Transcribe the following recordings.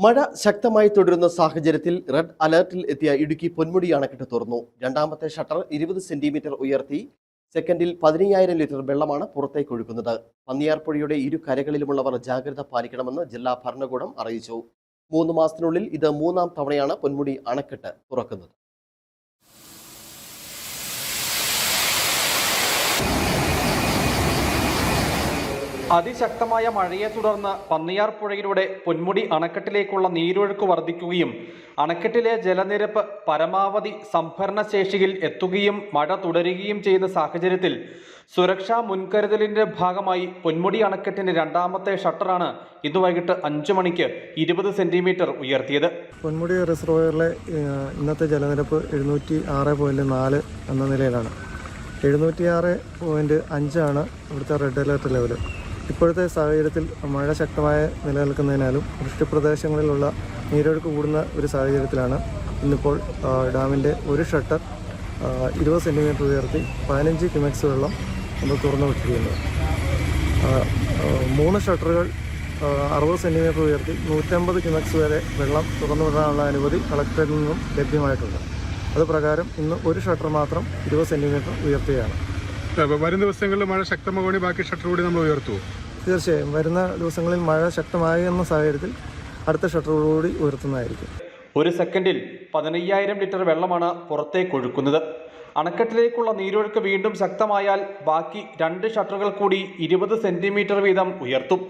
മഴ ശക്തമായി തുടരുന്ന സാഹചര്യത്തിൽ റെഡ് അലർട്ടിൽ എത്തിയ ഇടുക്കി പൊന്മുടി അണക്കെട്ട് തുറന്നു. രണ്ടാമത്തെ ഷട്ടർ 20 സെന്റിമീറ്റർ ഉയർത്തി സെക്കൻഡിൽ 15,000 ലിറ്റർ വെള്ളമാണ് പുറത്തേക്ക് ഒഴുക്കുന്നത്. പന്നിയാർപ്പുഴയുടെ ഇരു കരകളിലുമുള്ളവർ ജാഗ്രത പാലിക്കണമെന്ന് ജില്ലാ ഭരണകൂടം അറിയിച്ചു. 3 മാസത്തിനുള്ളിൽ ഇത് 3ാം തവണയാണ് പൊന്മുടി അണക്കെട്ട് തുറക്കുന്നത്. അതിശക്തമായ മഴയെ തുടർന്ന് പന്നിയാർപ്പുഴയിലൂടെ പൊന്മുടി അണക്കെട്ടിലേക്കുള്ള നീരൊഴുക്ക് വർദ്ധിക്കുകയും അണക്കെട്ടിലെ ജലനിരപ്പ് പരമാവധി സംഭരണശേഷിയിൽ എത്തുകയും മഴ തുടരുകയും ചെയ്യുന്ന സാഹചര്യത്തിൽ സുരക്ഷാ മുൻകരുതലിന്റെ ഭാഗമായി പൊന്മുടി അണക്കെട്ടിന്റെ രണ്ടാമത്തെ ഷട്ടറാണ് ഇന്ന് വൈകിട്ട് 5 മണിക്ക് 20 സെന്റിമീറ്റർ ഉയർത്തിയത്. പൊന്മുടി റിസർവോയറിലെ ഇന്നത്തെ ജലനിരപ്പ് 706.4 എന്ന നിലയിലാണ്. 706.5 ആണ് ഇവിടുത്തെ റെഡ് അലർട്ട് ലെവൽ. ഇപ്പോഴത്തെ സാഹചര്യത്തിൽ മഴ ശക്തമായി നിലനിൽക്കുന്നതിനാലും വൃഷ്ടിപ്രദേശങ്ങളിലുള്ള നീരൊഴുക്ക് കൂടുന്ന ഒരു സാഹചര്യത്തിലാണ് ഇന്നിപ്പോൾ ഡാമിൻ്റെ ഒരു ഷട്ടർ 20 സെൻറ്റിമീറ്റർ ഉയർത്തി 15 ക്യുമെക്സ് വെള്ളം നമ്മൾ തുറന്നു വിട്ടിരിക്കുന്നത്. 3 ഷട്ടറുകൾ 60 സെൻറ്റിമീറ്റർ ഉയർത്തി 150 ക്യുമെക്സ് വരെ വെള്ളം തുറന്നു വിടാനുള്ള അനുമതി കളക്ടറിൽ നിന്നും ലഭ്യമായിട്ടുണ്ട്. അതുപ്രകാരം ഇന്ന് ഒരു ഷട്ടർ മാത്രം 20 സെൻറ്റിമീറ്റർ ഉയർത്തുകയാണ്. വരും ദിവസങ്ങളിൽ മഴ ശക്തമാകുകയാണെങ്കിൽ ബാക്കി ഷട്ടർ കൂടി നമ്മൾ ഉയർത്തുമോ? തീർച്ചയായും വരുന്ന ദിവസങ്ങളിൽ മഴ ശക്തമായി എന്ന സാഹചര്യത്തിൽ അടുത്ത ഷട്ടർ കൂടി ഉയർത്തുന്നതായിരിക്കും. ഒരു സെക്കൻഡിൽ 15,000 ലിറ്റർ വെള്ളമാണ് പുറത്തേക്ക് ഒഴുക്കുന്നത്. അണക്കെട്ടിലേക്കുള്ള നീരൊഴുക്ക് വീണ്ടും ശക്തമായാൽ ബാക്കി 2 ഷട്ടറുകൾ കൂടി 20 സെന്റിമീറ്റർ വീതം ഉയർത്തും.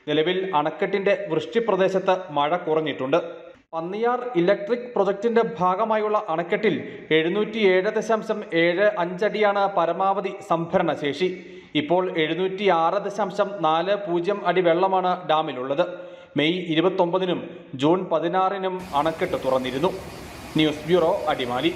നിലവിൽ അണക്കെട്ടിന്റെ വൃഷ്ടിപ്രദേശത്ത് മഴ കുറഞ്ഞിട്ടുണ്ട്. പന്നിയാർ ഇലക്ട്രിക് പ്രൊജക്ടിന്റെ ഭാഗമായുള്ള അണക്കെട്ടിൽ 707.75 അടിയാണ് പരമാവധി സംഭരണ ശേഷി. ഇപ്പോൾ 706.40 അടി വെള്ളമാണ് ഡാമിലുള്ളത്. മെയ് 29-നും ജൂൺ 16-നും അണക്കെട്ട് തുറന്നിരുന്നു. News bureau, Adimali.